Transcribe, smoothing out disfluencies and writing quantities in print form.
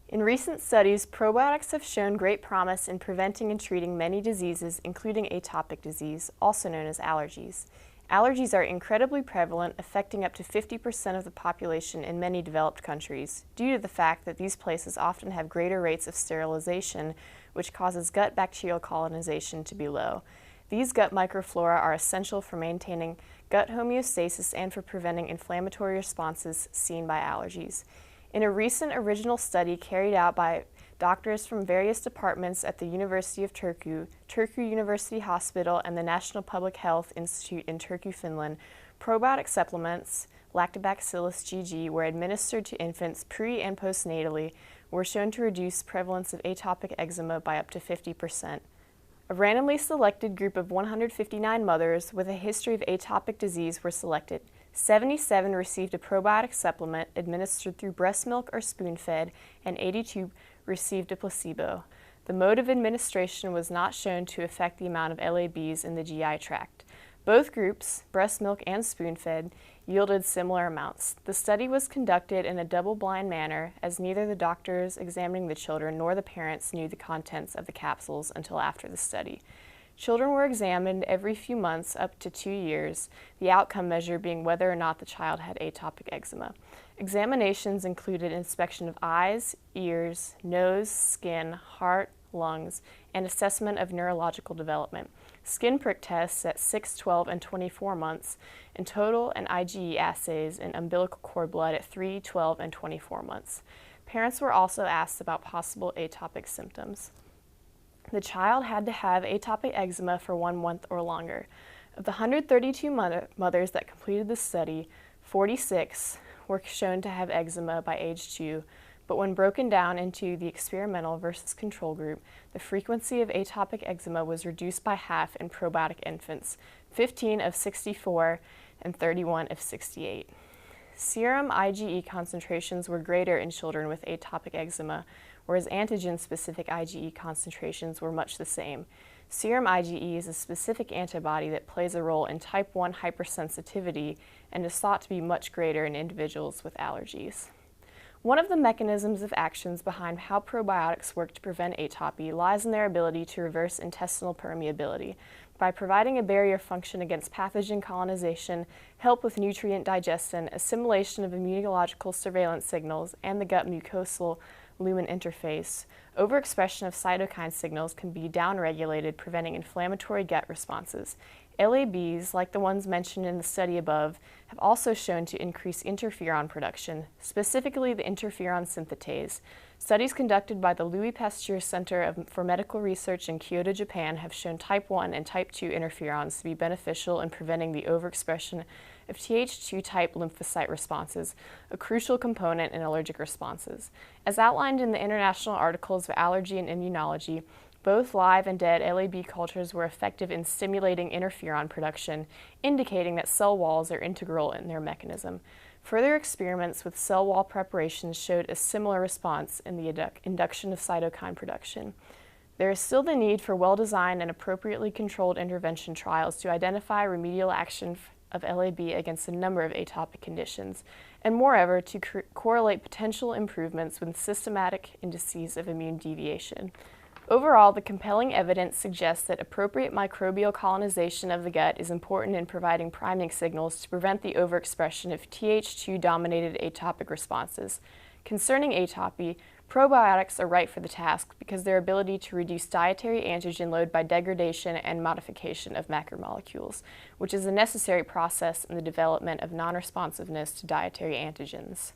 In recent studies, probiotics have shown great promise in preventing and treating many diseases, including atopic disease, also known as allergies. Allergies are incredibly prevalent, affecting up to 50% of the population in many developed countries, due to the fact that these places often have greater rates of sterilization, which causes gut bacterial colonization to be low. These gut microflora are essential for maintaining gut homeostasis and for preventing inflammatory responses seen by allergies. In a recent original study carried out by doctors from various departments at the University of Turku, Turku University Hospital, and the National Public Health Institute in Turku, Finland, probiotic supplements, Lactobacillus GG, were administered to infants pre- and postnatally, were shown to reduce prevalence of atopic eczema by up to 50%. A randomly selected group of 159 mothers with a history of atopic disease were selected. 77 received a probiotic supplement administered through breast milk or spoon-fed, and 82 received a placebo. The mode of administration was not shown to affect the amount of LABs in the GI tract. Both groups, breast milk and spoon-fed, yielded similar amounts. The study was conducted in a double-blind manner, as neither the doctors examining the children nor the parents knew the contents of the capsules until after the study. Children were examined every few months up to 2 years, the outcome measure being whether or not the child had atopic eczema. Examinations included inspection of eyes, ears, nose, skin, heart, lungs, and assessment of neurological development. Skin prick tests at 6, 12, and 24 months, and total and IgE assays in umbilical cord blood at 3, 12, and 24 months. Parents were also asked about possible atopic symptoms. The child had to have atopic eczema for 1 month or longer. Of the 132 mothers that completed the study, 46 were shown to have eczema by age 2, but when broken down into the experimental versus control group, the frequency of atopic eczema was reduced by half in probiotic infants, 15 of 64 and 31 of 68. Serum IgE concentrations were greater in children with atopic eczema, whereas antigen-specific IgE concentrations were much the same. Serum IgE is a specific antibody that plays a role in type 1 hypersensitivity and is thought to be much greater in individuals with allergies. One of the mechanisms of actions behind how probiotics work to prevent atopy lies in their ability to reverse intestinal permeability by providing a barrier function against pathogen colonization, help with nutrient digestion, assimilation of immunological surveillance signals, and the gut mucosal lumen interface. Overexpression of cytokine signals can be downregulated, preventing inflammatory gut responses. LABs, like the ones mentioned in the study above, have also shown to increase interferon production, specifically the interferon synthetase. Studies conducted by the Louis Pasteur Center for Medical Research in Kyoto, Japan, have shown type 1 and type 2 interferons to be beneficial in preventing the overexpression of Th2-type lymphocyte responses, a crucial component in allergic responses. As outlined in the International Articles of Allergy and Immunology, both live and dead LAB cultures were effective in stimulating interferon production, indicating that cell walls are integral in their mechanism. Further experiments with cell wall preparations showed a similar response in the induction of cytokine production. There is still the need for well-designed and appropriately controlled intervention trials to identify remedial action of LAB against a number of atopic conditions, and moreover to correlate potential improvements with systematic indices of immune deviation. Overall, the compelling evidence suggests that appropriate microbial colonization of the gut is important in providing priming signals to prevent the overexpression of Th2-dominated atopic responses. Concerning atopy, probiotics are right for the task because their ability to reduce dietary antigen load by degradation and modification of macromolecules, which is a necessary process in the development of non-responsiveness to dietary antigens.